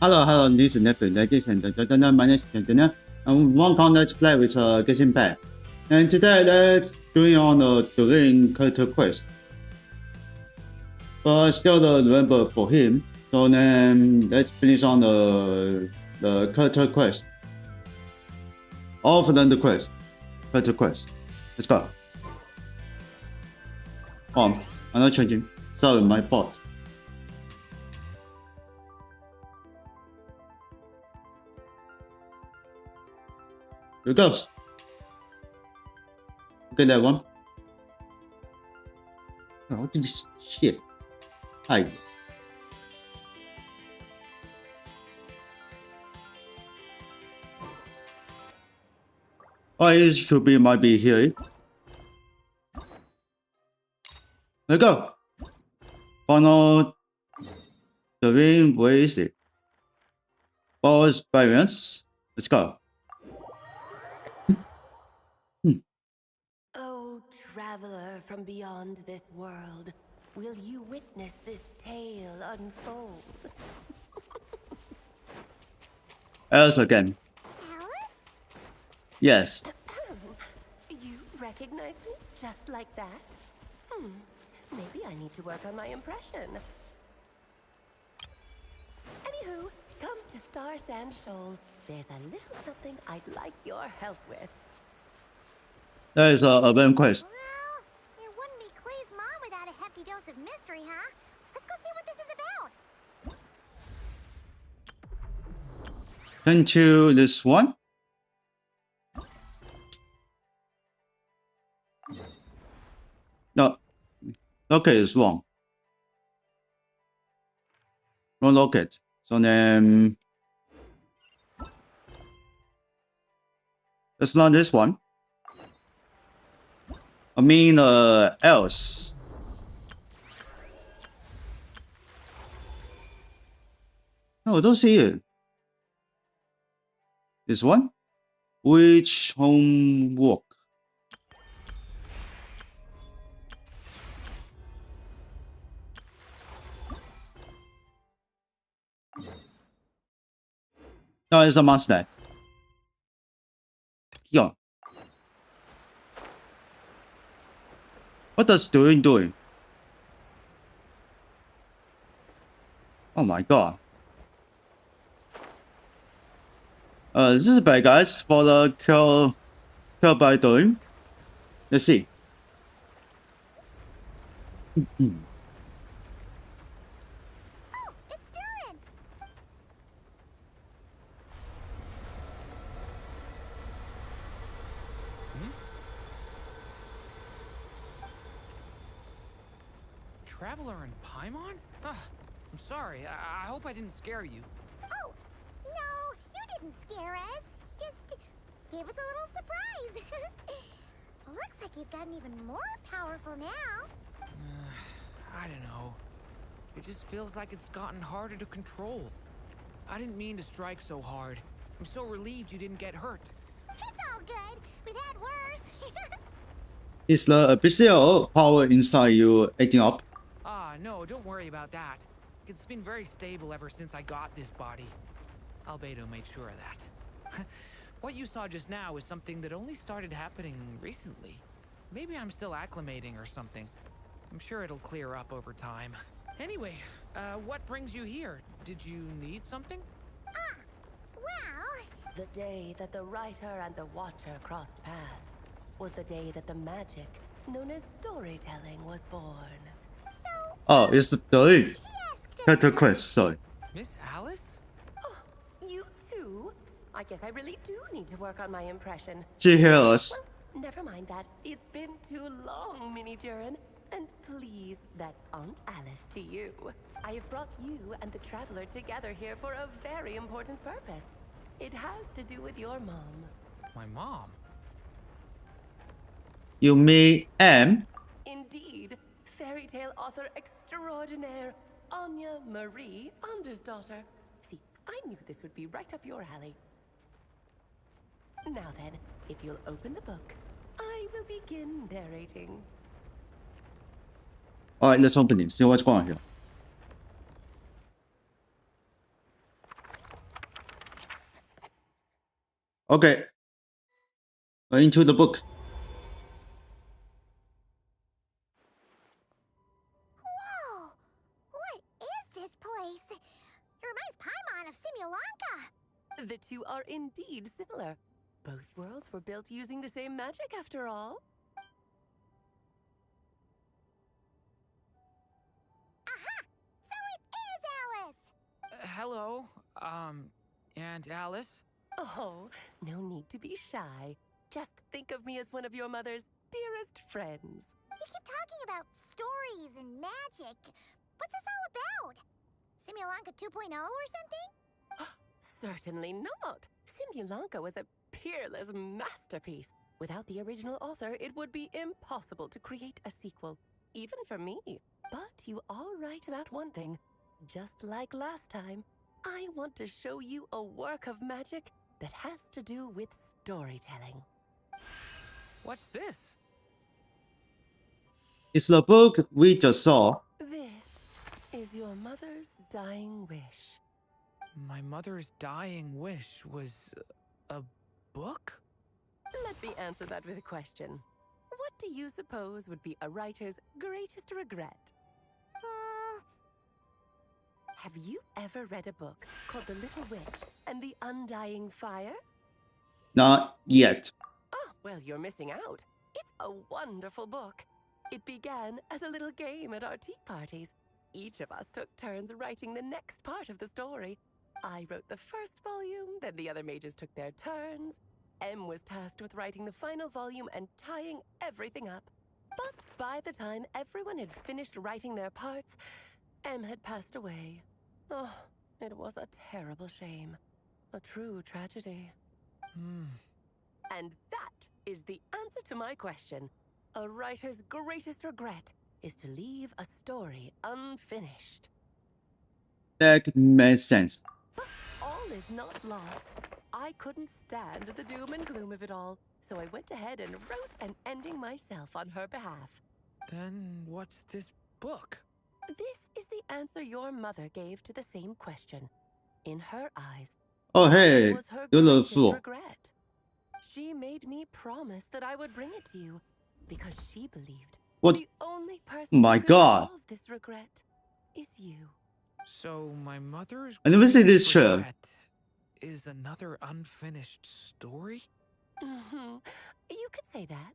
Hello, this is nsfw. Ladies and gentlemen, my name is Terengineer, and welcome to Let's Play with Genshin. And today let's doing on the Durin character quest. But still the remember for him, so then let's finish on the character quest. All of them the quest. Character quest. Let's go. Oh, I'm not changing. Sorry, my fault. Here it goes. Okay, that one. Oh, what did this shit? Hi. Oh, it should be might be here. There we go. Follow the ring. Where is it? Boss variance. Let's go. Oh, traveler from beyond this world, will you witness this tale unfold? Alice again. Alice? Yes. You recognize me just like that? Maybe I need to work on my impression. Anywho, come to Star Sand Shoal. There's a little something I'd like your help with. That is a event quest. Well, it wouldn't be Clee's mom without a hefty dose of mystery, huh? Let's go see what this is about. Turn to this one. No. Okay, it's wrong. Wrong locket. So then it's not this one. I mean else. No, I don't see it. This one? Which homework? No, it's a monster. Here. What does Durin doing? Oh my god. This is bad guys for the kill by Durin. Let's see. Oh, it's Durin! Traveler in Paimon? I'm sorry. I hope I didn't scare you. Oh, no, you didn't scare us. Just gave us a little surprise. Looks like you've gotten even more powerful now. I don't know. It just feels like it's gotten harder to control. I didn't mean to strike so hard. I'm so relieved you didn't get hurt. It's all good. We've had worse. Is the abyssal power inside you acting up? No, don't worry about that. It's been very stable ever since I got this body. Albedo made sure of that. What you saw just now is something that only started happening recently. Maybe I'm still acclimating or something. I'm sure it'll clear up over time. Anyway, what brings you here? Did you need something? Well... The day that the writer and the watcher crossed paths was the day that the magic known as storytelling was born. So... Oh, it's the Durin. She asked us... Character quest, sorry. Miss Alice? Oh, you too? I guess I really do need to work on my impression. She hears us. Well, never mind that. It's been too long, Mini Durin. And please, that's Aunt Alice to you. I have brought you and the Traveler together here for a very important purpose. It has to do with your mom. My mom? You mean M? Indeed, fairy tale author extraordinaire, Anya Marie Andersdaughter. See, I knew this would be right up your alley. Now then, if you'll open the book, I will begin narrating. Alright, let's open it. See what's going on here. Okay. Into the book. Whoa! What is this place? It reminds Paimon of Simulanka. The two are indeed similar. Both worlds were built using the same magic after all. Aha! So it is Alice! Hello, Aunt Alice? Oh, no need to be shy. Just think of me as one of your mother's dearest friends. You keep talking about stories and magic. What's this all about? Simulanka 2.0 or something? Certainly not. Simulanka was a peerless masterpiece. Without the original author, it would be impossible to create a sequel, even for me. But you are right about one thing. Just like last time, I want to show you a work of magic that has to do with storytelling. What's this? It's the book we just saw. This is your mother's dying wish. My mother's dying wish was a book? Let me answer that with a question. What do you suppose would be a writer's greatest regret? Have you ever read a book called The Little Witch and the Undying Fire? Not yet. Oh, well, you're missing out. It's a wonderful book. It began as a little game at our tea parties. Each of us took turns writing the next part of the story. I wrote the first volume, then the other mages took their turns. Em was tasked with writing the final volume and tying everything up. But by the time everyone had finished writing their parts, Em had passed away. Oh, it was a terrible shame. A true tragedy. And that is the answer to my question. A writer's greatest regret is to leave a story unfinished. That makes sense. But all is not lost. I couldn't stand the doom and gloom of it all, so I went ahead and wrote an ending myself on her behalf. Then what's this book? This is the answer your mother gave to the same question. In her eyes, Oh, hey, was her you little greatest fool. regret. She made me promise that I would bring it to you because she believed What? the only person My who could God. solve this regret is you. So my mother's I never seen greatest this show. regret is another unfinished story? You could say that.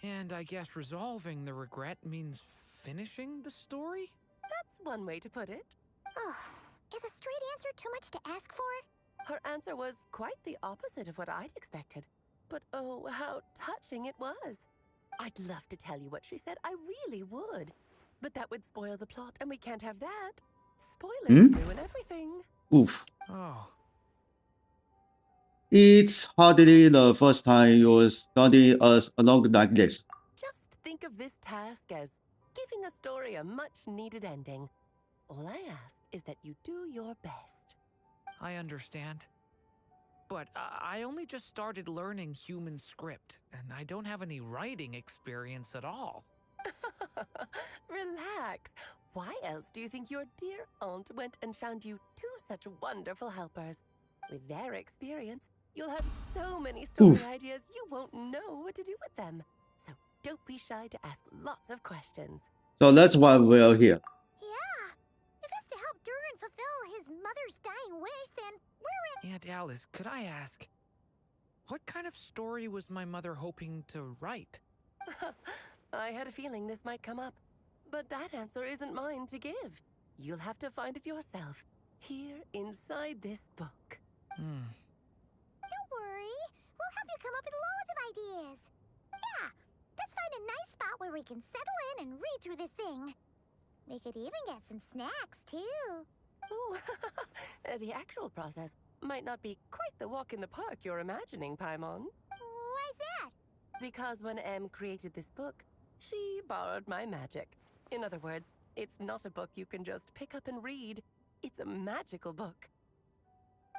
And I guess resolving the regret means finishing the story? That's one way to put it. Oh, is a straight answer too much to ask for? Her answer was quite the opposite of what I'd expected. But oh, how touching it was. I'd love to tell you what she said, I really would. But that would spoil the plot, and we can't have that. Spoilers ruin everything. Oof. Oh, It's hardly the first time you study us along like this. Just think of this task as giving a story a much-needed ending. All I ask is that you do your best. I understand. But I only just started learning human script, and I don't have any writing experience at all. Relax. Why else do you think your dear aunt went and found you two such wonderful helpers? With their experience, you'll have so many story ideas you won't know what to do with them. So don't be shy to ask lots of questions. So that's why we're here. Yeah. If it's to help Durin fulfill his mother's dying wish, then we're in. Aunt Alice, could I ask, what kind of story was my mother hoping to write? I had a feeling this might come up, but that answer isn't mine to give. You'll have to find it yourself, here inside this book. Don't worry. We'll help you come up with loads of ideas. Yeah. Let's find a nice spot where we can settle in and read through this thing. We could even get some snacks, too. Oh, the actual process might not be quite the walk in the park you're imagining, Paimon. Why's that? Because when Em created this book, she borrowed my magic. In other words, it's not a book you can just pick up and read. It's a magical book.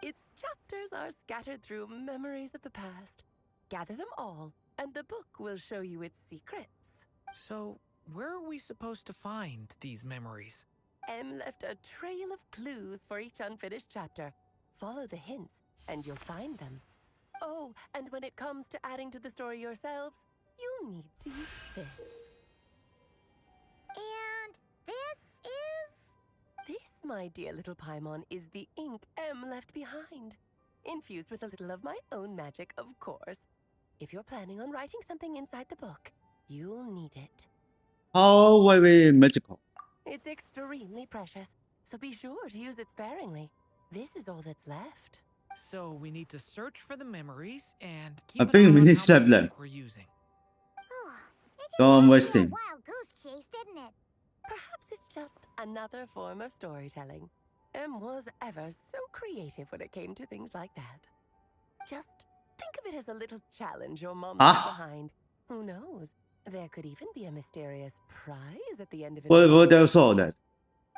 Its chapters are scattered through memories of the past. Gather them all, and the book will show you its secrets. So, where are we supposed to find these memories? Em left a trail of clues for each unfinished chapter. Follow the hints, and you'll find them. Oh, and when it comes to adding to the story yourselves, you'll need to use this. And this is... This, my dear little Paimon, is the ink M left behind. Infused with a little of my own magic, of course. If you're planning on writing something inside the book, you'll need it. How very magical. It's extremely precious, so be sure to use it sparingly. This is all that's left. So we need to search for the memories and I keep an think eye we on need how save much them. ink we're using. Oh, it just Don't got waste to be a him. wild goose chase, didn't it? Perhaps it's just another form of storytelling. M was ever so creative when it came to things like that. Just think of it as a little challenge your mom left behind. Who knows? There could even be a mysterious prize at the end of it. What else all that?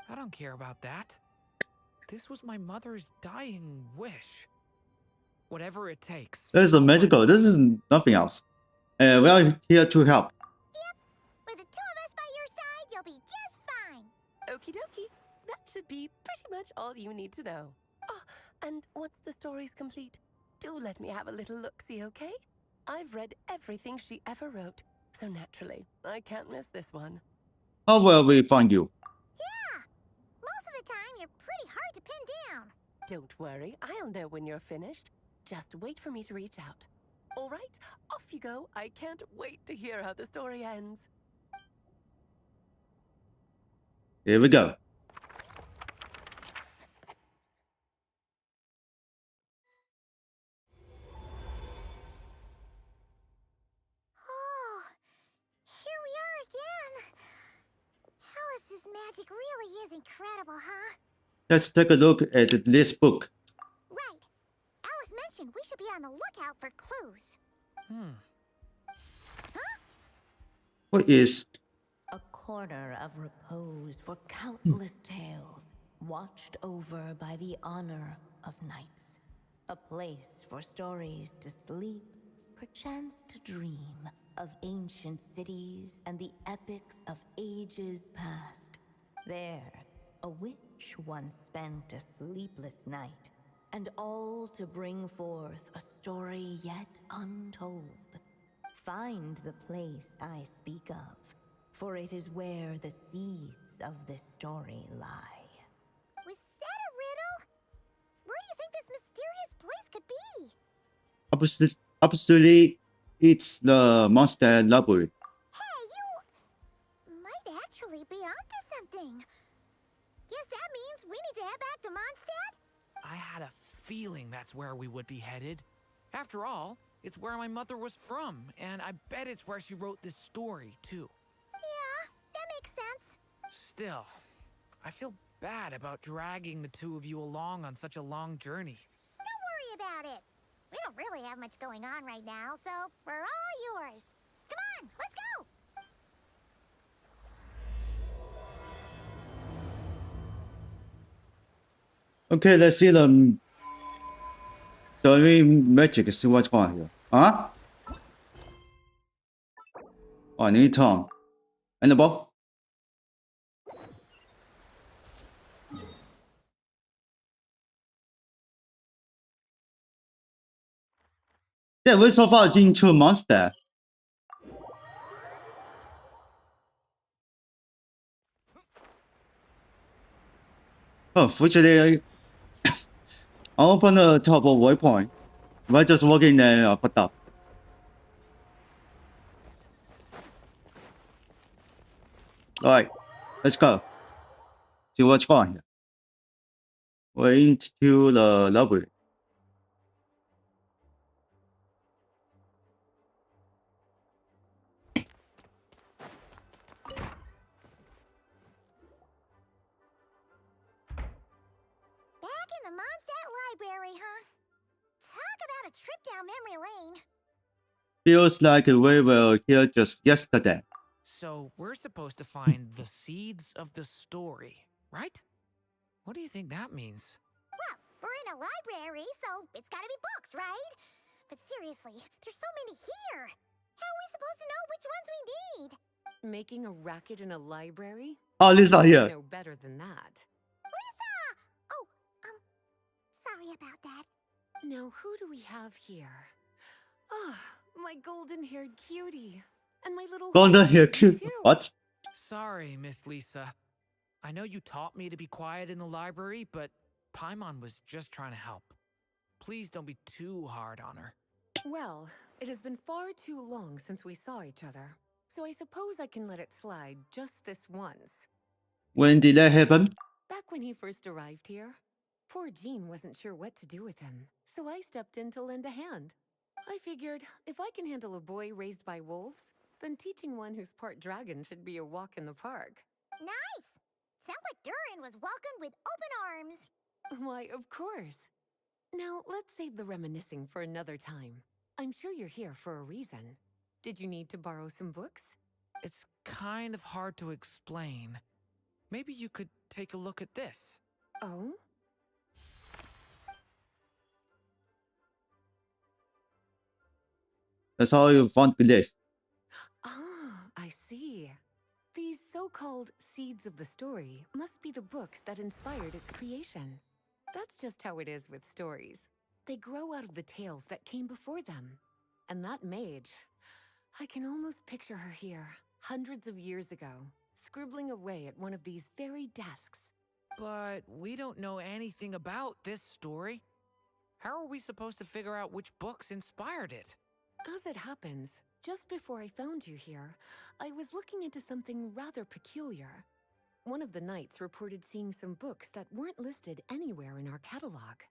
I don't care about that. This was my mother's dying wish. Whatever it takes. That is a magical. This is nothing else. We are here to help. With the two of us by your side, you'll be just fine. Okie dokie. That should be pretty much all you need to know. Ah, and once the story's complete, do let me have a little look-see, okay? I've read everything she ever wrote, so naturally, I can't miss this one. How will we find you? Yeah, most of the time you're pretty hard to pin down. Don't worry, I'll know when you're finished. Just wait for me to reach out. All right, off you go. I can't wait to hear how the story ends. Here we go. Oh, here we are again. Alice's magic really is incredible, huh? Let's take a look at this book. Right. Alice mentioned we should be on the lookout for clues. What is... A corner of repose for countless tales, watched over by the honor of knights. A place for stories to sleep, perchance to dream of ancient cities and the epics of ages past. There, a witch once spent a sleepless night, and all to bring forth a story yet untold. Find the place I speak of, for it is where the seeds of this story lie. Was that a riddle? Where do you think this mysterious place could be? Absolutely, it's the monster library. Hey, you might actually be onto something. Guess that means we need to head back to Mondstadt? I had a feeling that's where we would be headed. After all, it's where my mother was from, and I bet it's where she wrote this story, too. Yeah, that makes sense. Still, I feel bad about dragging the two of you along on such a long journey. Don't worry about it. We don't really have much going on right now, so we're all yours. Come on, let's go! Okay, let's see the magic. See what's going on here. Huh? Oh, new tongue. And the ball. Yeah, we so far into monster. Unfortunately, I opened the top of waypoint. We're just walking there fucked up. Alright, let's go. See what's going on here. We're into the library. Back in the Mondstadt Library, huh? Talk about a trip down memory lane. Feels like we were here just yesterday. So, we're supposed to find the seeds of the story, right? What do you think that means? Well, we're in a library, so it's gotta be books, right? But seriously, there's so many here. How are we supposed to know which ones we need? Making a racket in a library? Oh, Lisa here. No better than that. Lisa! Oh, sorry about that. Now, who do we have here? Ah, my golden-haired cutie. And my little Golden horse hair cutie, kid. too. What? Sorry, Miss Lisa. I know you taught me to be quiet in the library, but Paimon was just trying to help. Please don't be too hard on her. Well, it has been far too long since we saw each other, so I suppose I can let it slide just this once. When did that happen? Back when he first arrived here, poor Jean wasn't sure what to do with him, so I stepped in to lend a hand. I figured if I can handle a boy raised by wolves, then teaching one who's part dragon should be a walk in the park. Nice! Sounds like Durin was welcomed with open arms. Why, of course. Now, let's save the reminiscing for another time. I'm sure you're here for a reason. Did you need to borrow some books? It's kind of hard to explain. Maybe you could take a look at this. Oh? That's how you found this. Ah, I see. These so-called seeds of the story must be the books that inspired its creation. That's just how it is with stories. They grow out of the tales that came before them. And that mage, I can almost picture her here, hundreds of years ago, scribbling away at one of these very desks. But we don't know anything about this story. How are we supposed to figure out which books inspired it? As it happens, just before I found you here, I was looking into something rather peculiar. One of the knights reported seeing some books that weren't listed anywhere in our catalog.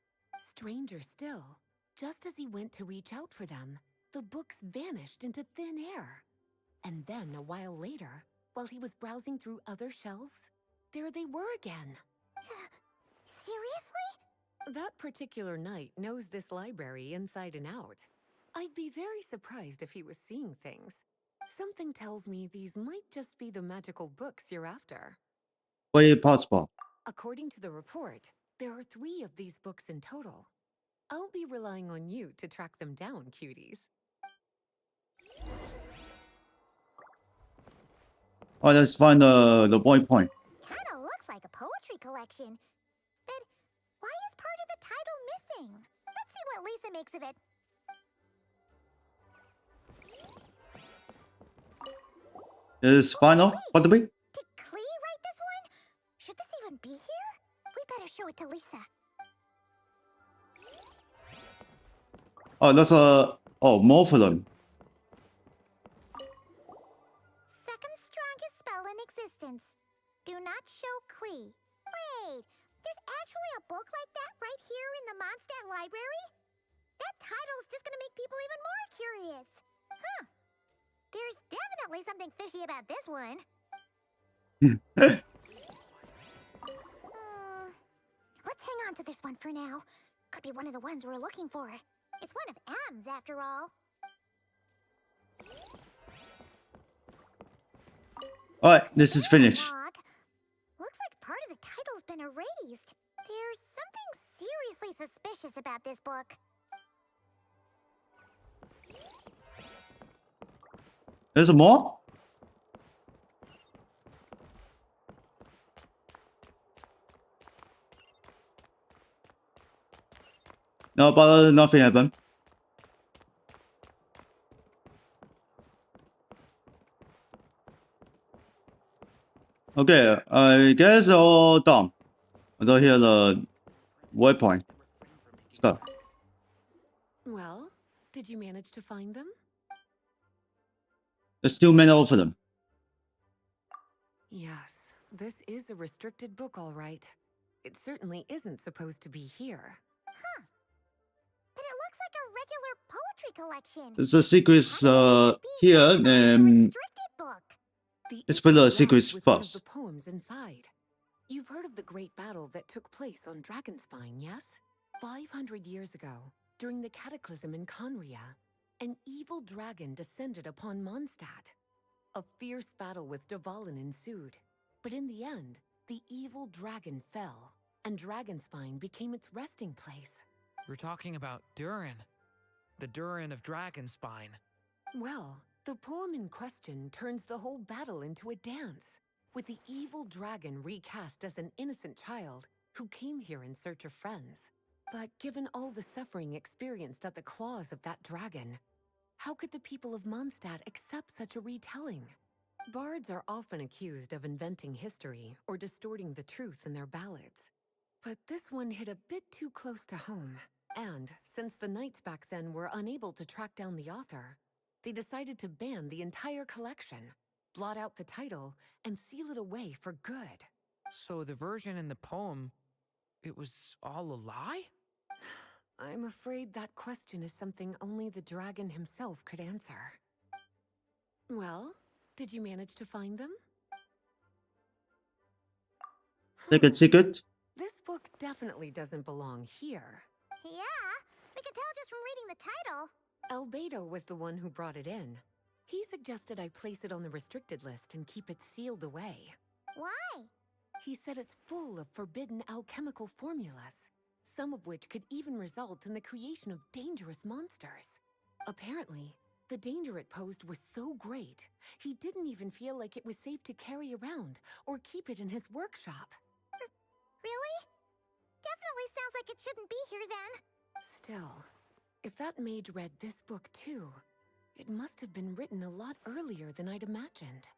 Stranger still, just as he went to reach out for them, the books vanished into thin air. And then, a while later, while he was browsing through other shelves, there they were again. Seriously? That particular knight knows this library inside and out. I'd be very surprised if he was seeing things. Something tells me these might just be the magical books you're after. Very possible. According to the report, there are 3 of these books in total. I'll be relying on you to track them down, cuties. Oh, let's find the point. Kinda looks like a poetry collection. But why is part of the title missing? Let's see what Lisa makes of it. Is final? What do we? Did Klee write this one? Should this even be here? We better show it to Lisa. Oh, that's more for them. Second strongest spell in existence. Do not show Klee. Wait, there's actually a book like that right here in the Mondstadt library? That title's just gonna make people even more curious. Huh. There's definitely something fishy about this one. Let's hang on to this one for now. Could be one of the ones we're looking for. It's one of M's, after all. Alright, this is finished. Log. Looks like part of the title's been erased. There's something seriously suspicious about this book. There's more? No, but nothing happened. Okay, I guess they're all done. I don't hear the waypoint. Let's go. Well, did you manage to find them? There's still many of them. Yes, this is a restricted book, all right. It certainly isn't supposed to be here. Huh. But it looks like a regular poetry collection. There's a secrets here, and Restricted book. The let's put the ink secrets was one of first. the poems inside. You've heard of the great battle that took place on Dragonspine, yes? 500 years ago, during the cataclysm in Conria, an evil dragon descended upon Mondstadt. A fierce battle with Dvalin ensued, but in the end, the evil dragon fell, and Dragonspine became its resting place. We're talking about Durin. The Durin of Dragonspine. Well, the poem in question turns the whole battle into a dance, with the evil dragon recast as an innocent child who came here in search of friends. But given all the suffering experienced at the claws of that dragon, How could the people of Mondstadt accept such a retelling? Bards are often accused of inventing history or distorting the truth in their ballads. But this one hit a bit too close to home. And since the knights back then were unable to track down the author, they decided to ban the entire collection, blot out the title, and seal it away for good. So the version in the poem, it was all a lie? I'm afraid that question is something only the dragon himself could answer. Well, did you manage to find them? Secret. This book definitely doesn't belong here. Yeah, we can tell just from reading the title. Albedo was the one who brought it in. He suggested I place it on the restricted list and keep it sealed away. Why? He said it's full of forbidden alchemical formulas, some of which could even result in the creation of dangerous monsters. Apparently, the danger it posed was so great, he didn't even feel like it was safe to carry around or keep it in his workshop. Really? Definitely sounds like it shouldn't be here then. Still, if that mage read this book too, it must have been written a lot earlier than I'd imagined.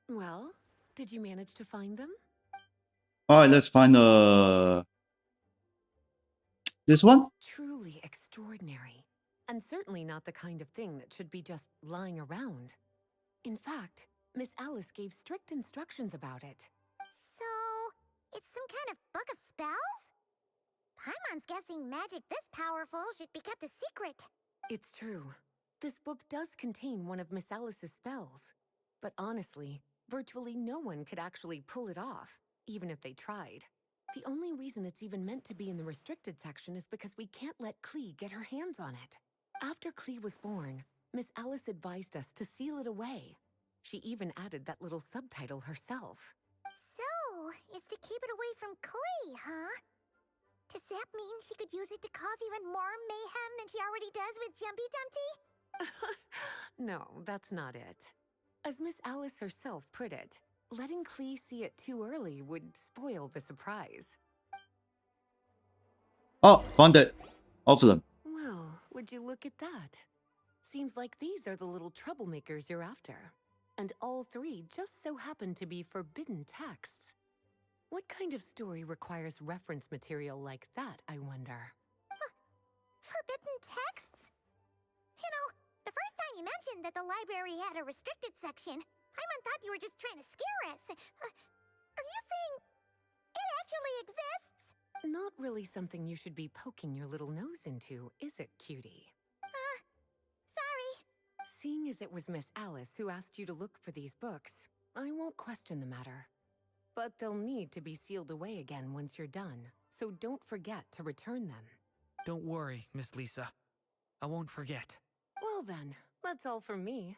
Well, did you manage to find them? Alright, let's find this one? Truly extraordinary, and certainly not the kind of thing that should be just lying around. In fact, Miss Alice gave strict instructions about it. So, it's some kind of book of spells? Paimon's guessing magic this powerful should be kept a secret. It's true. This book does contain one of Miss Alice's spells. But honestly, virtually no one could actually pull it off, even if they tried. The only reason it's even meant to be in the restricted section is because we can't let Klee get her hands on it. After Klee was born, Miss Alice advised us to seal it away. She even added that little subtitle herself. So, it's to keep it away from Klee, huh? Does that mean she could use it to cause even more mayhem than she already does with Jumpy Dumpty? No, that's not it. As Miss Alice herself put it, letting Klee see it too early would spoil the surprise. Oh, found it. All of them. Well, would you look at that? Seems like these are the little troublemakers you're after. And all three just so happen to be forbidden texts. What kind of story requires reference material like that, I wonder? Forbidden texts? You know, the first time you mentioned that the library had a restricted section, Paimon thought you were just trying to scare us. Are you saying it actually exists? Not really something you should be poking your little nose into, is it, cutie? Sorry. Seeing as it was Miss Alice who asked you to look for these books, I won't question the matter. But they'll need to be sealed away again once you're done, so don't forget to return them. Don't worry, Miss Lisa. I won't forget. Well then, that's all from me.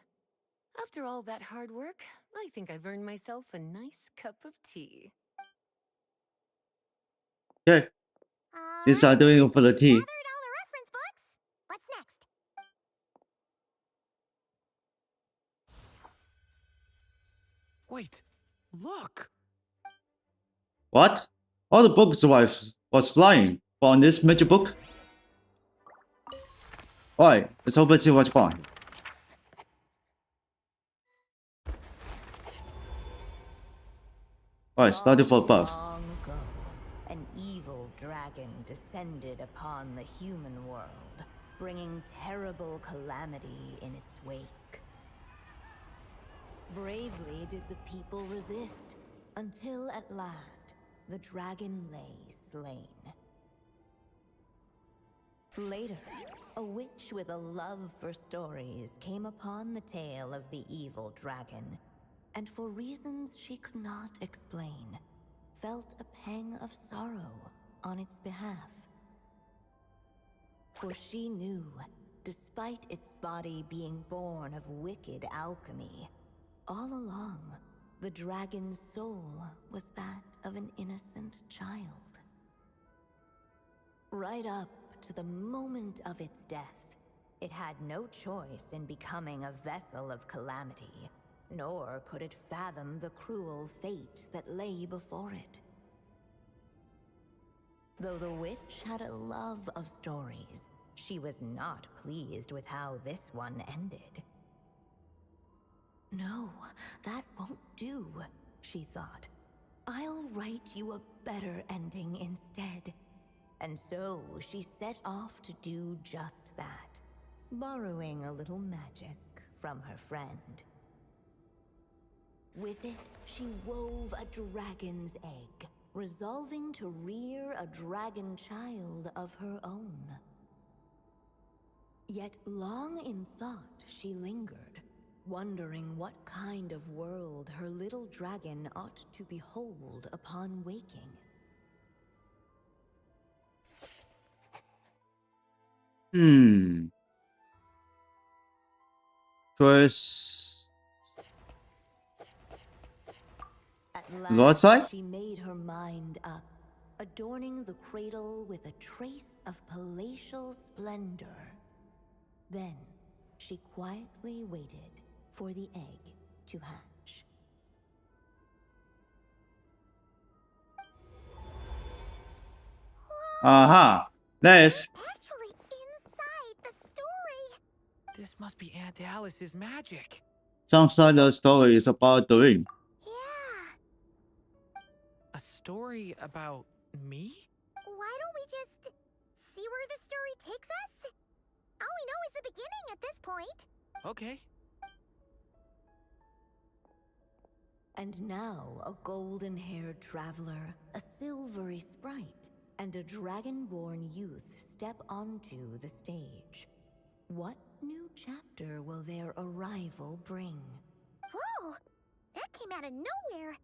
After all that hard work, I think I've earned myself a nice cup of tea. Okay. These are doing for the tea. Gathered all the reference books. What's next? Wait, look! What? All the books was flying. But on this magic book? Alright, let's open see what's fine. Alright, starting for above. Long ago, an evil dragon descended upon the human world, bringing terrible calamity in its wake. Bravely did the people resist, until at last, the dragon lay slain. Later, a witch with a love for stories came upon the tale of the evil dragon, and for reasons she could not explain, felt a pang of sorrow on its behalf. For she knew, despite its body being born of wicked alchemy, all along, the dragon's soul was that of an innocent child. Right up to the moment of its death, it had no choice in becoming a vessel of calamity, nor could it fathom the cruel fate that lay before it. Though the witch had a love of stories, she was not pleased with how this one ended. No, that won't do, she thought. I'll write you a better ending instead. And so she set off to do just that, borrowing a little magic from her friend. With it, she wove a dragon's egg, resolving to rear a dragon child of her own. Yet long in thought she lingered, wondering what kind of world her little dragon ought to behold upon waking. First, At Lord last, side? she made her mind up, adorning the cradle with a trace of palatial splendor. Then she quietly waited for the egg to hatch. Aha. Nice. Actually inside the story. This must be Aunt Alice's magic. Sounds like the story is about Durin. Yeah. A story about me? Why don't we just see where the story takes us? All we know is the beginning at this point. Okay. And now a golden-haired traveler, a silvery sprite, and a dragon-born youth step onto the stage. What new chapter will their arrival bring? Whoa! That came out of nowhere.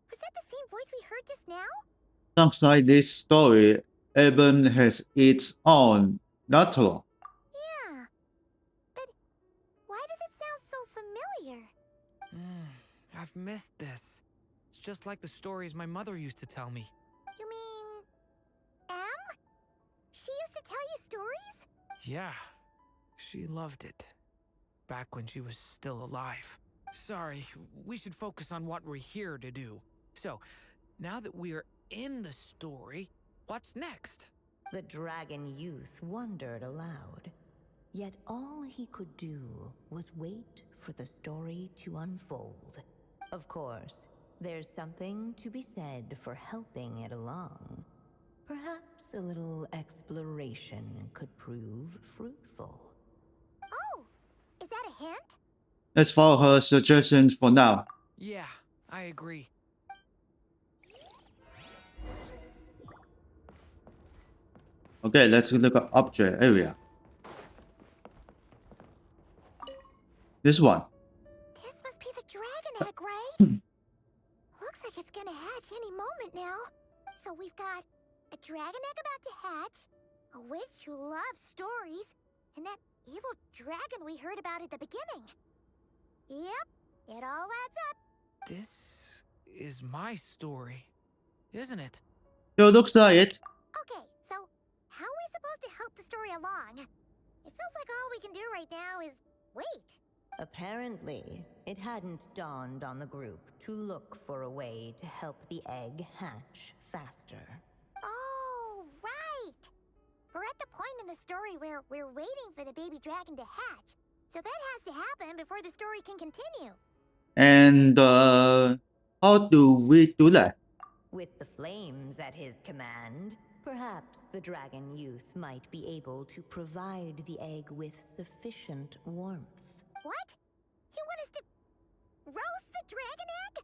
Was that the same voice we heard just now? Sounds like this story even has its own natural. Yeah. But why does it sound so familiar? I've missed this. It's just like the stories my mother used to tell me. You mean... Em? She used to tell you stories? Yeah, she loved it. Back when she was still alive. Sorry, we should focus on what we're here to do. So, now that we're in the story, what's next? The dragon youth wondered aloud. Yet all he could do was wait for the story to unfold. Of course, there's something to be said for helping it along. Perhaps a little exploration could prove fruitful. Oh! Is that a hint? Let's follow her suggestions for now. Yeah, I agree. Okay, let's look at object area. This one. This must be the dragon egg, right? Looks like it's gonna hatch any moment now. So we've got a dragon egg about to hatch, a witch who loves stories, and that evil dragon we heard about at the beginning. Yep, it all adds up. This is my story, isn't it? Sure looks like it. Okay, so how are we supposed to help the story along? It feels like all we can do right now is wait. Apparently, it hadn't dawned on the group to look for a way to help the egg hatch faster. Oh, right! We're at the point in the story where we're waiting for the baby dragon to hatch. So that has to happen before the story can continue. And how do we do that? With the flames at his command, perhaps the dragon youth might be able to provide the egg with sufficient warmth. What? You want us to roast the dragon egg?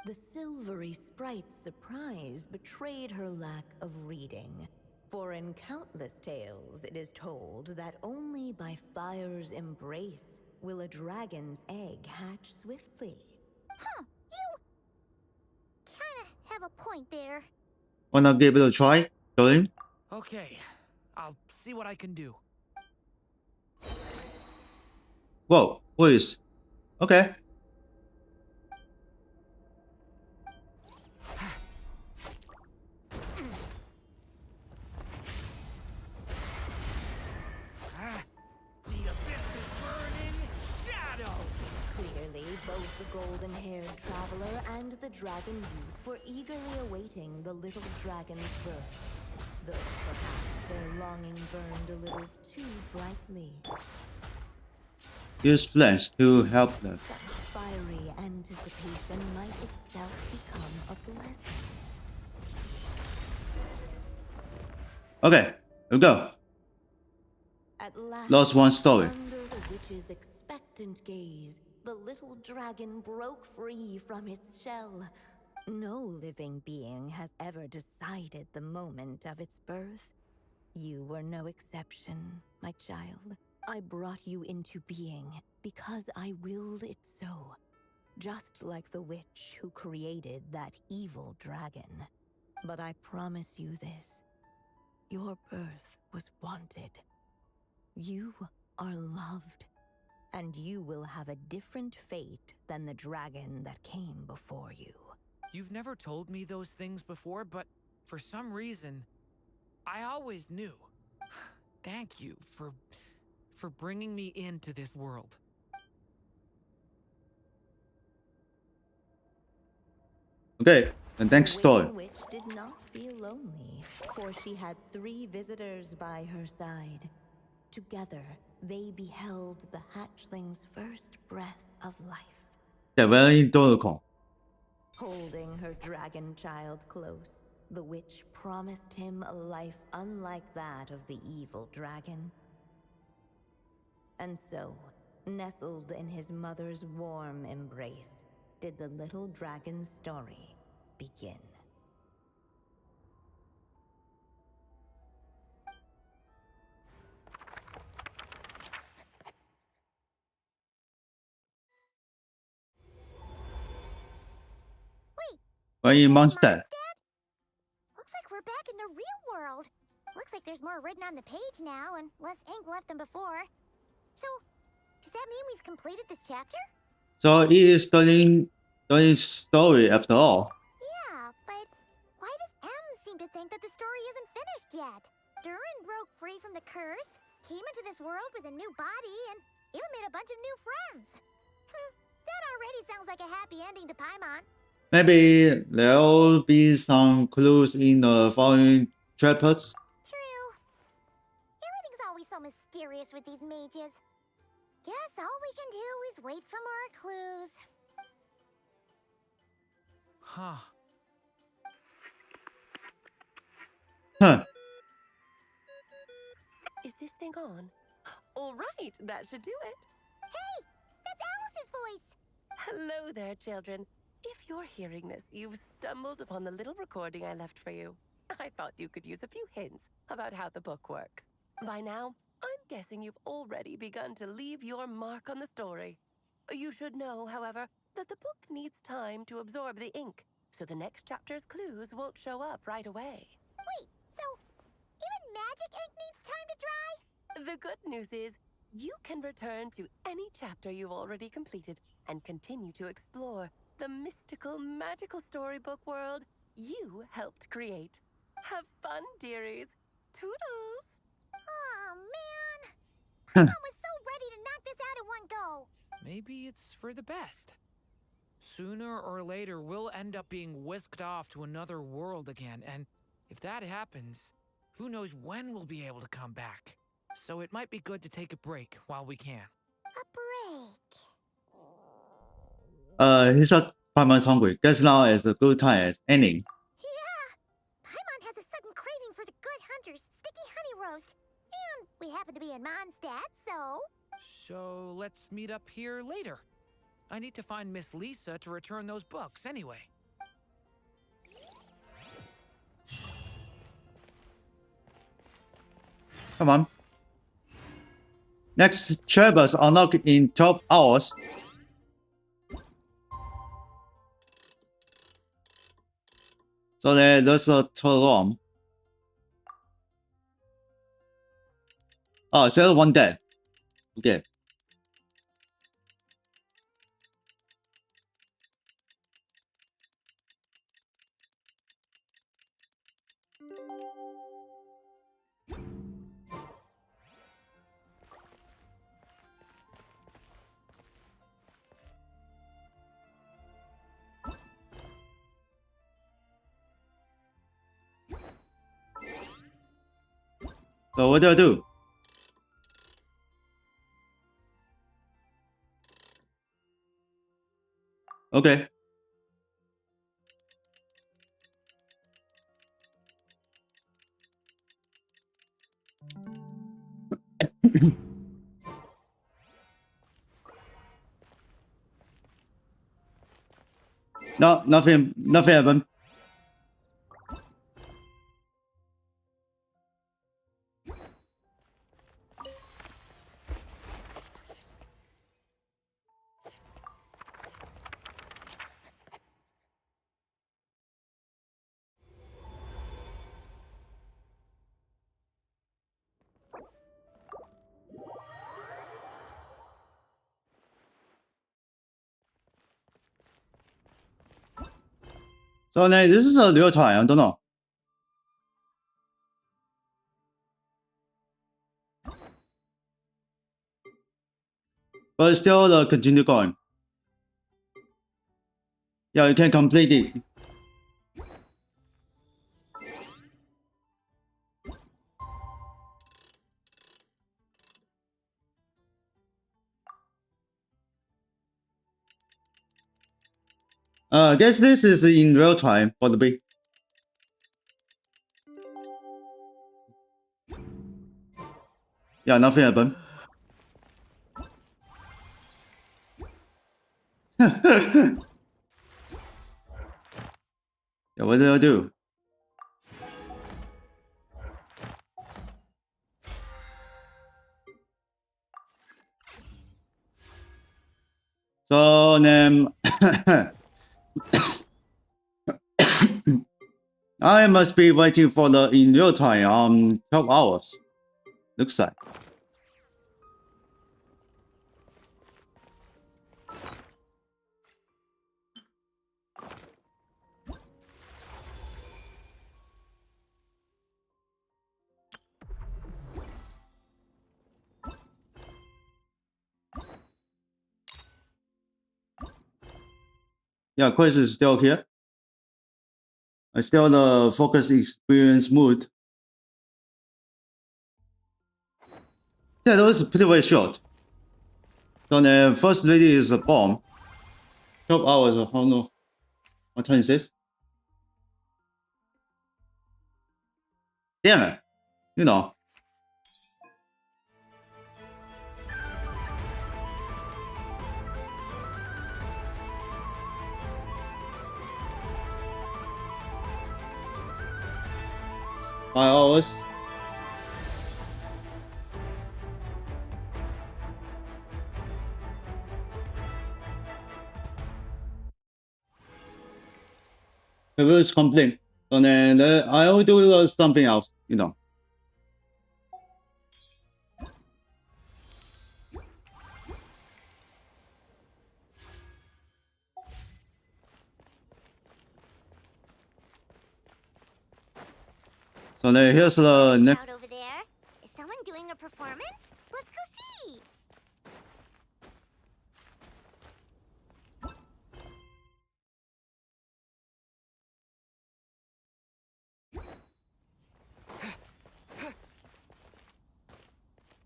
The silvery sprite's surprise betrayed her lack of reading. For in countless tales, it is told that only by fire's embrace will a dragon's egg hatch swiftly. Huh, you kinda have a point there. Wanna give it a try, Durin? Okay, I'll see what I can do. Whoa, please. Okay. The abyss is burning shadow! Clearly, both the golden-haired traveler and the dragon youth were eagerly awaiting the little dragon's birth. Though perhaps their longing burned a little too brightly. Use flesh to help them. Such fiery anticipation might itself become a blessing. Okay, here we go. At last, Lost one story. under the witch's expectant gaze, the little dragon broke free from its shell. No living being has ever decided the moment of its birth. You were no exception, my child. I brought you into being because I willed it so. Just like the witch who created that evil dragon. But I promise you this. Your birth was wanted. You are loved. And you will have a different fate than the dragon that came before you. You've never told me those things before, but for some reason, I always knew. Thank you for bringing me into this world. Okay, the next story. The witch did not feel lonely, for she had 3 visitors by her side. Together, they beheld the hatchling's first breath of life. 这边都有空。 Holding her dragon child close, the witch promised him a life unlike that of the evil dragon. And so, nestled in his mother's warm embrace, did the little dragon's story begin. When in Mondstadt. Looks like we're back in the real world. Looks like there's more written on the page now and less ink left than before. So, does that mean we've completed this chapter? So it is telling story after all. Yeah, but why does M seem to think that the story isn't finished yet? Durin broke free from the curse, came into this world with a new body, and even made a bunch of new friends. That already sounds like a happy ending to Paimon. Maybe there'll be some clues in the following chapters. True. Everything's always so mysterious with these mages. Guess all we can do is wait for more clues. Huh. Huh. Is this thing on? All right, that should do it. Hey, that's Alice's voice. Hello there, children. If you're hearing this, you've stumbled upon the little recording I left for you. I thought you could use a few hints about how the book works. By now, I'm guessing you've already begun to leave your mark on the story. You should know, however, that the book needs time to absorb the ink, so the next chapter's clues won't show up right away. Wait, so even magic ink needs time to dry? The good news is, you can return to any chapter you've already completed and continue to explore the mystical, magical storybook world you helped create. Have fun, dearies. Toodles! Oh, man. Paimon was so ready to knock this out in one go. Maybe it's for the best. Sooner or later, we'll end up being whisked off to another world again, and if that happens, who knows when we'll be able to come back. So it might be good to take a break while we can. A break. He said Paimon's hungry. Guess now is a good time as ending. Yeah. Paimon has a sudden craving for the good hunter's sticky honey roast. And we happen to be in Mondstadt, so... So let's meet up here later. I need to find Miss Lisa to return those books anyway. Come on. Next chapters unlock in 12 hours. So there's a total. Oh, still one dead. Okay. So what do I do? Okay. No, nothing happened. So then this is a real time, I don't know. But still continue going. Yeah, you can complete it. I guess this is in real time, probably. Yeah, nothing happened. Yeah, what did I do? So then I must be waiting for the in real time 12 hours. Looks like. Yeah, quest is still here. I still the focus experience mood. Yeah, that was pretty very short. So the first lady is a bomb. 12 hours, how no? What time is this? Damn it. You know. Five hours. The rule is complete. So then I will do something else, you know. So then here's the next. Out over there. Is someone doing a performance? Let's go see.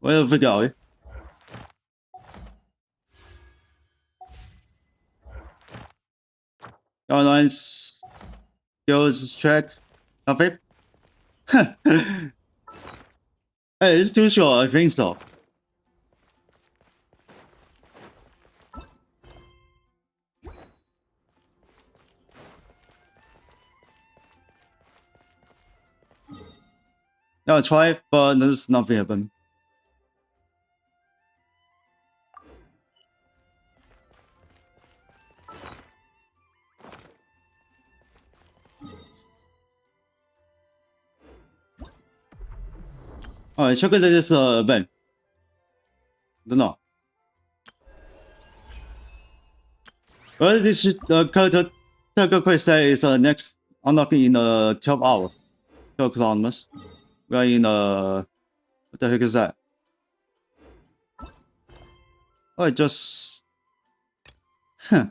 Where we go? Airlines. Skills check. Nothing. Hey, it's too short, I think so. Yeah, I tried, but there's nothing happened. Alright, check this event. Don't know. Well, this character quest is next unlocking in 12 hours. 12 kilometers. We are in what the heck is that? Oh, I just. Huh.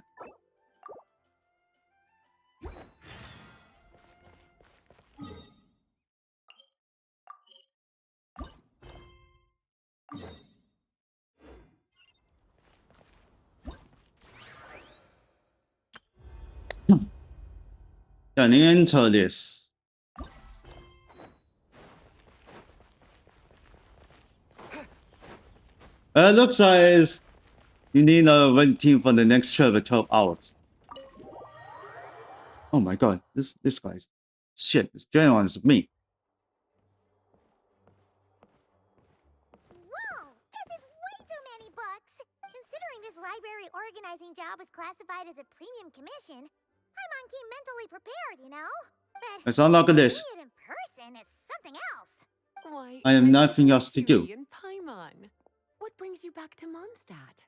Can you enter this? Looks like you need a waiting for the next 12 hours. Oh my god, this guy's shit. This general is me. Whoa! This is way too many books! Considering this library organizing job was classified as a premium commission, Paimon came mentally prepared, you know? But Let's unlock this. seeing it in person is something else. Why, I have miss nothing else to do. Curie and Paimon. What brings you back to Mondstadt?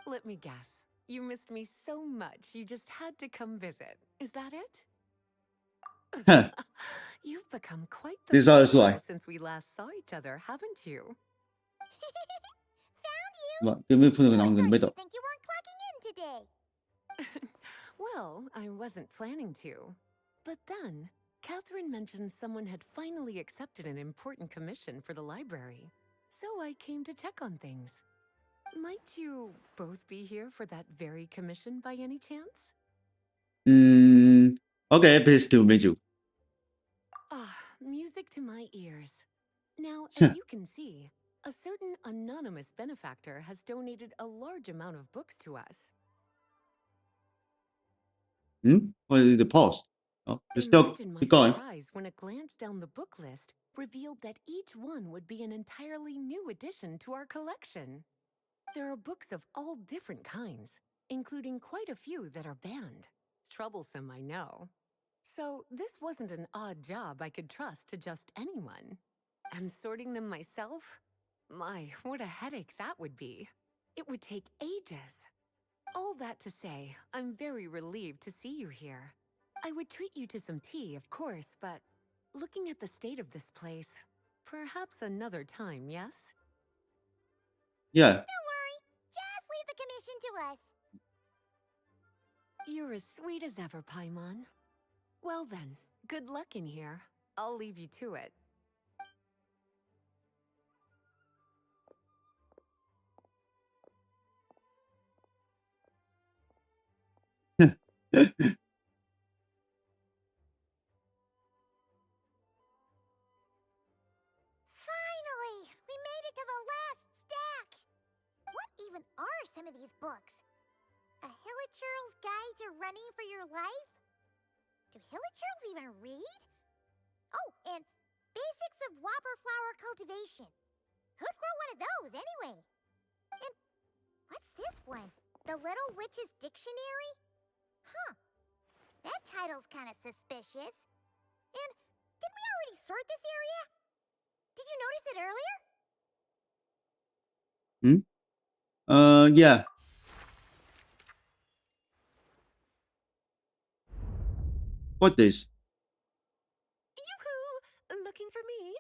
Let me guess. You missed me so much, you just had to come visit. Is that it? You've become quite the This is player why. since we last saw each other, haven't you? Found you! give me put it Oh, I on the thought middle. you'd think you weren't clocking in today. Well, I wasn't planning to. But then, Catherine mentioned someone had finally accepted an important commission for the library. So I came to check on things. Might you both be here for that very commission by any chance? Okay, please do meet you. Ah, music to my ears. Now, as you can see, a certain anonymous benefactor has donated a large amount of books to us. What is the post? Oh, you still Imagine my keep going. surprise when a glance down the book list revealed that each one would be an entirely new addition to our collection. There are books of all different kinds, including quite a few that are banned. Troublesome, I know. So this wasn't an odd job I could trust to just anyone. And sorting them myself? My, what a headache that would be. It would take ages. All that to say, I'm very relieved to see you here. I would treat you to some tea, of course, but looking at the state of this place, perhaps another time, yes? Yeah. Don't worry, just leave the commission to us. You're as sweet as ever, Paimon. Well then, good luck in here. I'll leave you to it. Finally! We made it to the last stack! What even are some of these books? A Hilichurl's Guide to Running for Your Life? Do Hilichurls even read? Oh, and Basics of Whopper Flower Cultivation. Who'd grow one of those, anyway? And what's this one? The Little Witch's Dictionary? Huh. That title's kind of suspicious. And didn't we already sort this area? Did you notice it earlier? Yeah. What is? Yoo-hoo! Looking for me?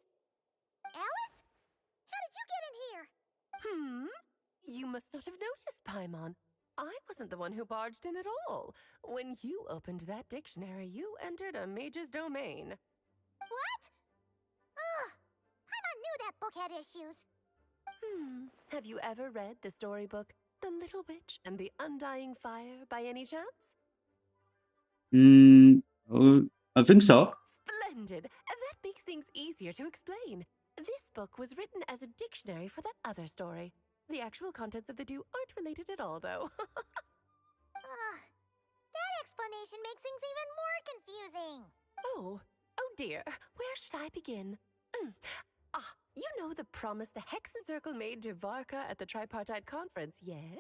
Alice? How did you get in here? You must not have noticed, Paimon. I wasn't the one who barged in at all. When you opened that dictionary, you entered a mage's domain. What? Ugh. Paimon knew that book had issues. Have you ever read the storybook The Little Witch and the Undying Fire by any chance? I think so. Splendid! That makes things easier to explain. This book was written as a dictionary for that other story. The actual contents of the two aren't related at all, though. Ugh. That explanation makes things even more confusing. Oh dear. Where should I begin? You know the promise the Hexen Circle made to Varka at the Tripartite Conference, yes?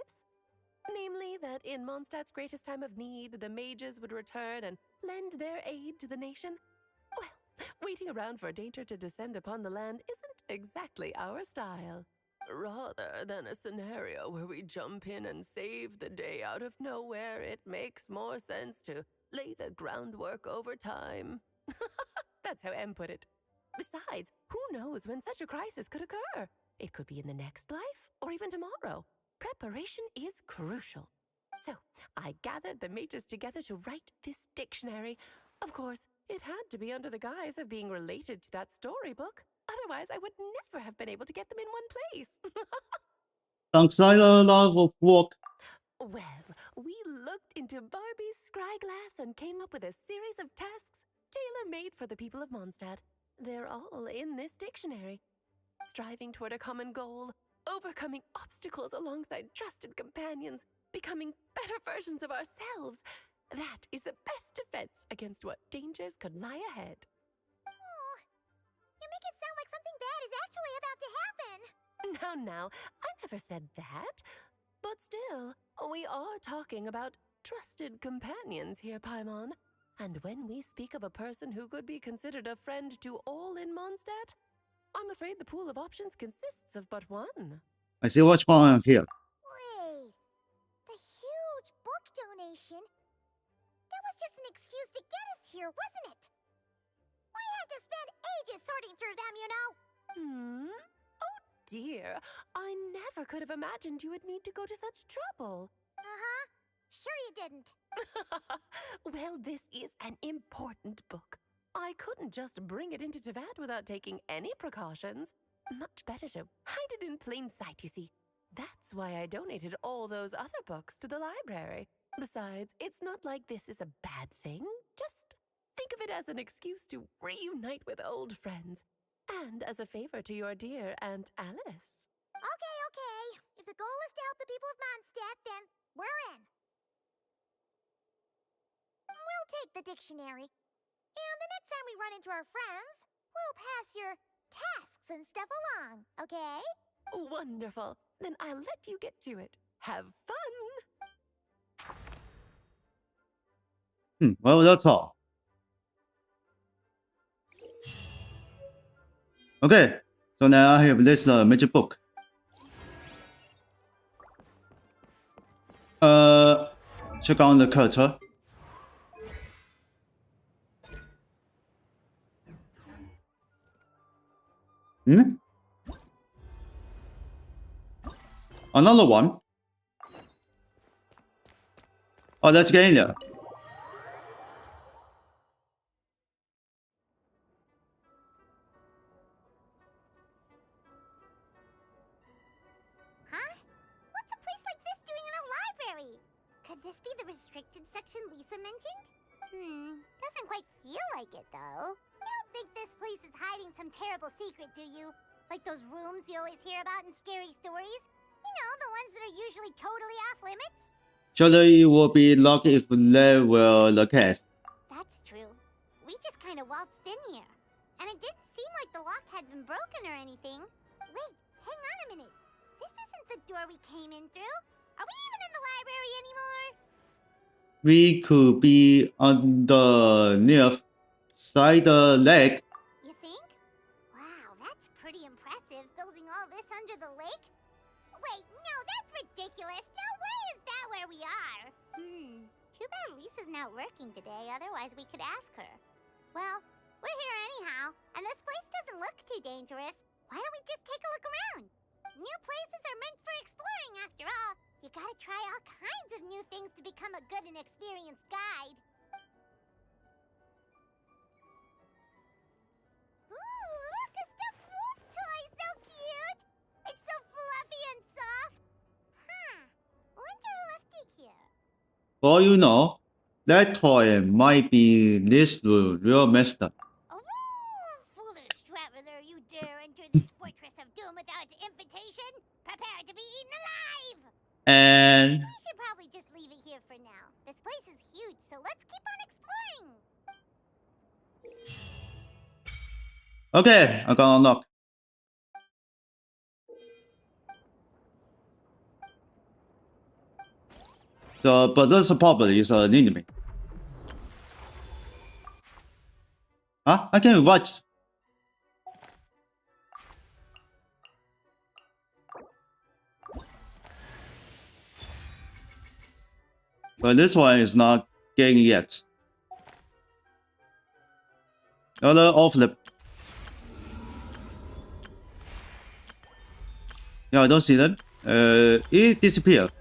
Namely, that in Mondstadt's greatest time of need, the mages would return and lend their aid to the nation? Well, waiting around for danger to descend upon the land isn't exactly our style. Rather than a scenario where we jump in and save the day out of nowhere, it makes more sense to lay the groundwork over time. That's how M put it. Besides, who knows when such a crisis could occur? It could be in the next life, or even tomorrow. Preparation is crucial. So, I gathered the mages together to write this dictionary. Of course, it had to be under the guise of being related to that storybook. Otherwise, I would never have been able to get them in one place. Thanks a lot of work. Well, we looked into Barbie's scryglass and came up with a series of tasks tailor-made for the people of Mondstadt. They're all in this dictionary. Striving toward a common goal, overcoming obstacles alongside trusted companions, becoming better versions of ourselves. That is the best defense against what dangers could lie ahead. Oh, you make it sound like something bad is actually about to happen. Now, I never said that. But still, we are talking about trusted companions here, Paimon. And when we speak of a person who could be considered a friend to all in Mondstadt, I'm afraid the pool of options consists of but one. I see what's going on here. Wait, the huge book donation? That was just an excuse to get us here, wasn't it? We had to spend ages sorting through them, you know. Oh dear, I never could have imagined you would need to go to such trouble. Uh-huh. Sure you didn't. Well, this is an important book. I couldn't just bring it into Tevat without taking any precautions. Much better to hide it in plain sight, you see. That's why I donated all those other books to the library. Besides, it's not like this is a bad thing. Just think of it as an excuse to reunite with old friends. And as a favor to your dear Aunt Alice. Okay. If the goal is to help the people of Mondstadt, then we're in. We'll take the dictionary. And the next time we run into our friends, we'll pass your tasks and stuff along, okay? Wonderful. Then I'll let you get to it. Have fun! Well, that's all. Okay, so now I have this magic book. Check on the character. Another one. Oh, let's get in there. Huh? What's a place like this doing in a library? Could this be the restricted section Lisa mentioned? Doesn't quite feel like it, though. You don't think this place is hiding some terrible secret, do you? Like those rooms you always hear about in scary stories? You know, the ones that are usually totally off limits? Surely it will be lucky if they were the case. That's true. We just kind of waltzed in here. And it didn't seem like the lock had been broken or anything. Wait, hang on a minute. This isn't the door we came in through. Are we even in the library anymore? We could be underneath side the lake. You think? Wow, that's pretty impressive, building all this under the lake. Wait, no, that's ridiculous. No way is that where we are. Too bad Lisa's not working today, otherwise we could ask her. Well, we're here anyhow, and this place doesn't look too dangerous. Why don't we just take a look around? New places are meant for exploring, after all. You gotta try all kinds of new things to become a good and experienced guide. Ooh, look, a stuffed wolf toy! So cute! It's so fluffy and soft. Huh. Wonder who left it here. For you know, that toy might be this real messed up. Oh, foolish traveler, you dare enter this fortress of doom without invitation? Prepare to be eaten alive! And We should probably just leave it here for now. This place is huge, so let's keep on exploring. okay, I got unlocked. So, but this probably is an enemy. Huh? I can watch. But this one is not getting yet. Another off flip. Yeah, I don't see them. It disappeared.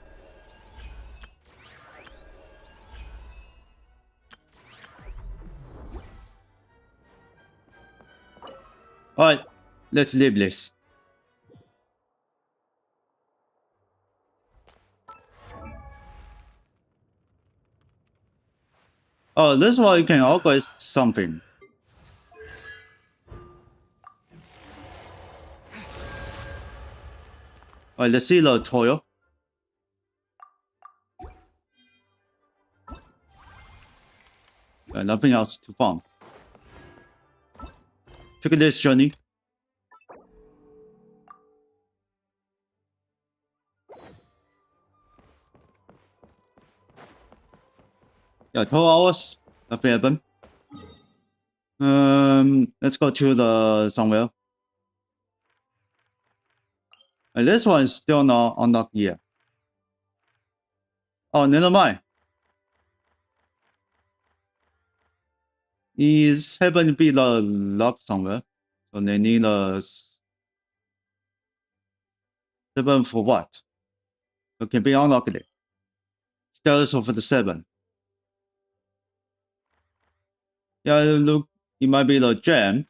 Alright, let's leave this. Oh, this one you can always something. Alright, let's see the tutorial. Nothing else to find. Take this journey. Yeah, 12 hours. Nothing happened. Let's go to the somewhere. And this one is still not unlocked yet. Oh, never mind. It's happen to be the lock somewhere. So they need a 7 for what? So it can be unlocked. Status of the 7. Yeah, look, it might be the gem.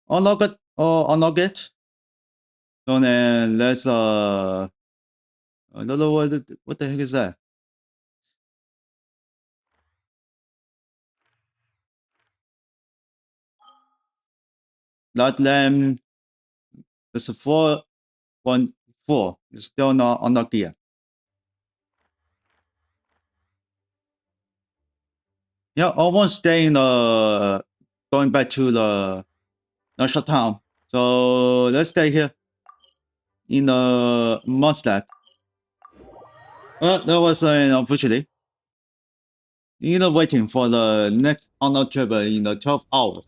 Unlock it or unlock it. So then let's I don't know what the heck is that? That lamp is 4.4. It's still not unlocked yet. Yeah, almost staying going back to the national town. So let's stay here in the Mustang. That was unfortunately. Either waiting for the next unlocked travel in the 12 hours.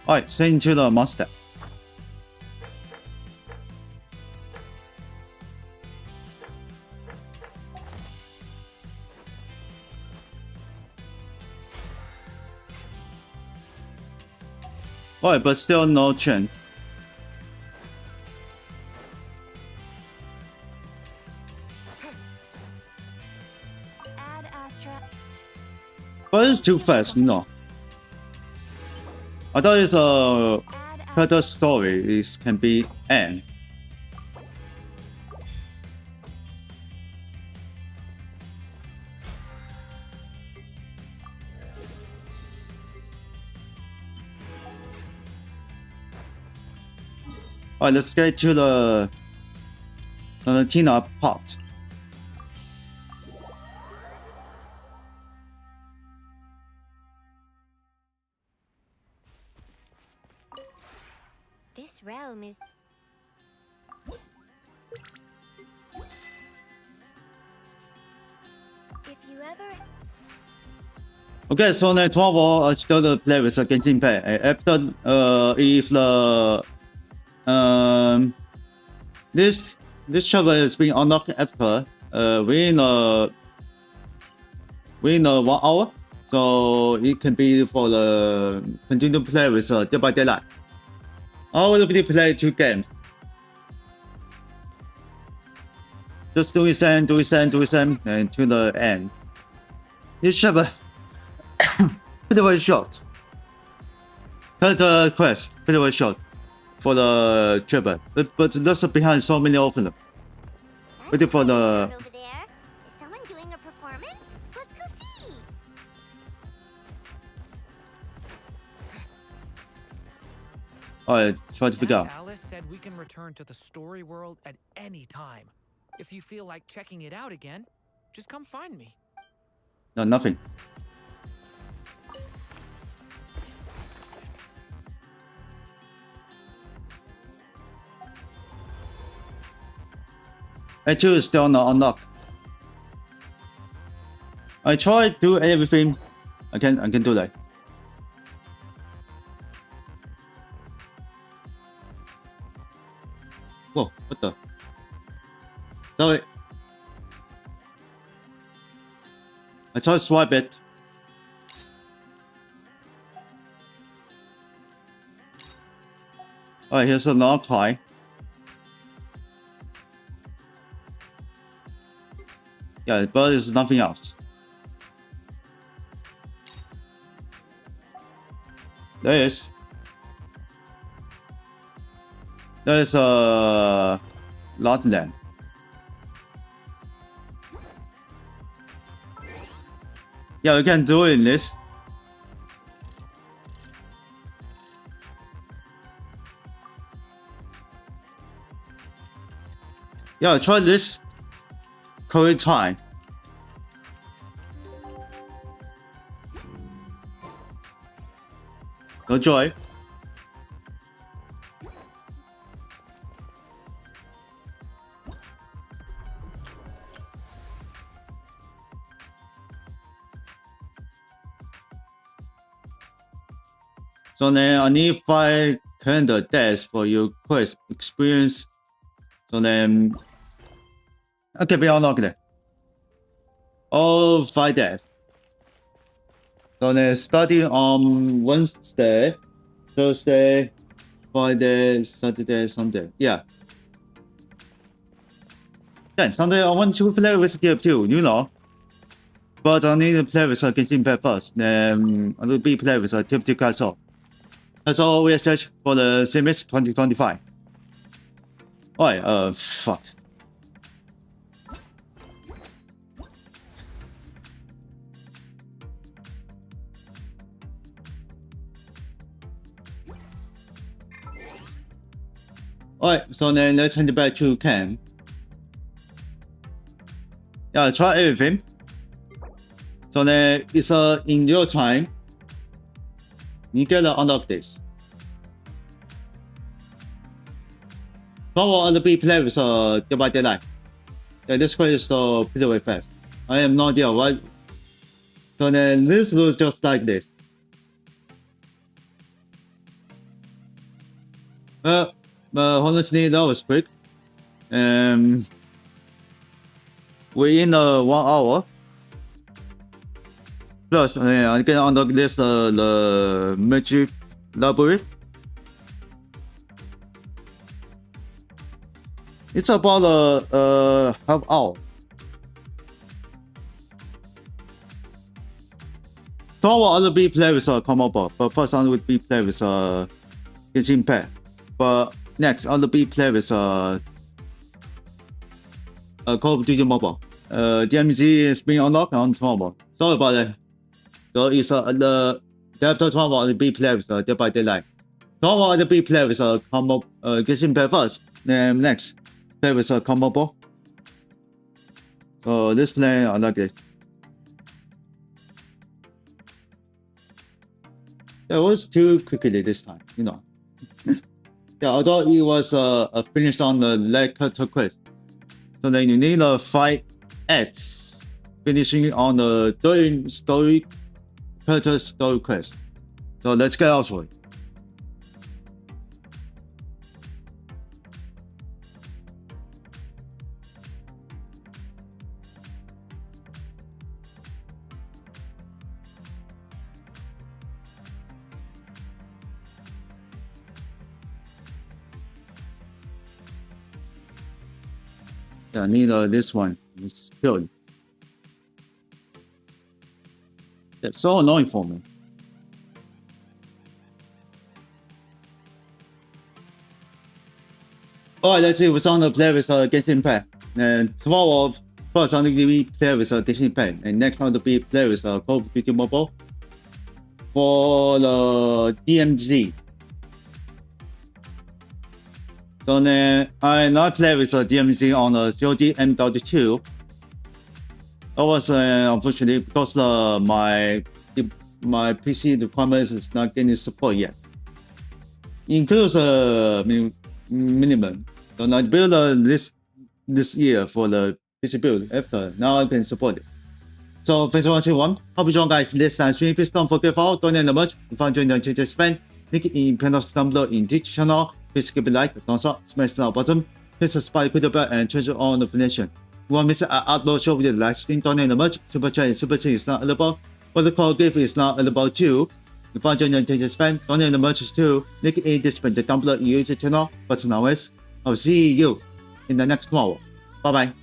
Alright, send to the Mustang. Alright, but still no change. Add Astra. But it's too fast, you know. I thought it's a better story. It can be end. Alright, let's get to the Santina part. This realm is... If you ever... Okay, so then tomorrow I still play with a Genshin pay. After if the this server is being unlocked after within 1 hour, so it can be for the continue to play with Dead by Daylight. I will play 2 games. Just do the same, and to the end. This server pretty very short. Character quest pretty very short for the travel, but that's behind so many of them. Waiting for the. Over there. Is someone doing a performance? Let's go see. Alright, try to figure out. Alice said we can return to the story world at any time. If you feel like checking it out again, just come find me. No, nothing. A2 is still not unlocked. I try to do everything I can do that. Whoa, what the? Sorry. I try to swipe it. Alright, here's another coin. Yeah, but there's nothing else. There is. There's a lot land. Yeah, you can do it in this. Yeah, try this current time. No joy. So then I need 5 calendar days for your quest experience. So then okay, we unlock it. All 5 days. So then starting on Wednesday, Thursday, Friday, Saturday, Sunday. Yeah. Then Sunday I want to play with Gear 2, you know. But I need to play with a Genshin pet first. Then I will be play with a Tip Castle. That's all we search for the Sims 2025. Alright, fuck. Alright, so then let's hand it back to Ken. Yeah, try everything. So then it's in real time. You gotta unlock this. Power on the B play with Dead by Daylight. Yeah, this quest is pretty very fast. I have no idea why. So then this looks just like this. But honestly, that was quick. Within 1 hour. Plus, I can unlock this the magic library. It's about half hour. So I will be play with combo ball, but first I would be play with Genshin pet. But next I'll be play with Call of Duty Mobile. DMZ is being unlocked on tomorrow. Sorry about that. So it's the after tomorrow I'll be play with Dead by Daylight. Tomorrow I'll be play with combo Genshin pet first. Then next play with combo ball. So this play I like it. Yeah, it was too quickly this time, you know. Yeah, although it was a finish on the leg cutter quest. So then you need 5 acts finishing on the Durin story cutter story quest. So let's get out for it. Yeah, I need this one. It's killed. It's so annoying for me. Alright, let's see what's on the play with Genshin Pet. And tomorrow, first on the be play with Genshin Pet. And next on the be play with Call of Duty Mobile. For the DMZ. So then I not play with DMZ on the COD M.2. That was unfortunately because my PC requirements is not getting support yet. Includes minimum. So I build this year for the PC build after now I can support it. So thanks for watching one. Hope you join guys this time stream. Please don't forget to follow, donate the merch. If you enjoyed the changes fan, link in panels down below in Twitch channel. Please give a like, thumbs up, smash the button, please subscribe, click the bell, and turn on notification. If you want to miss an upload show with the live stream, donate the merch, super chat is not available. But the call gift is not available too. If you enjoyed the changes fan, donate the merch too. Link in description down below in YouTube channel. But now I will see you in the next one. Bye bye.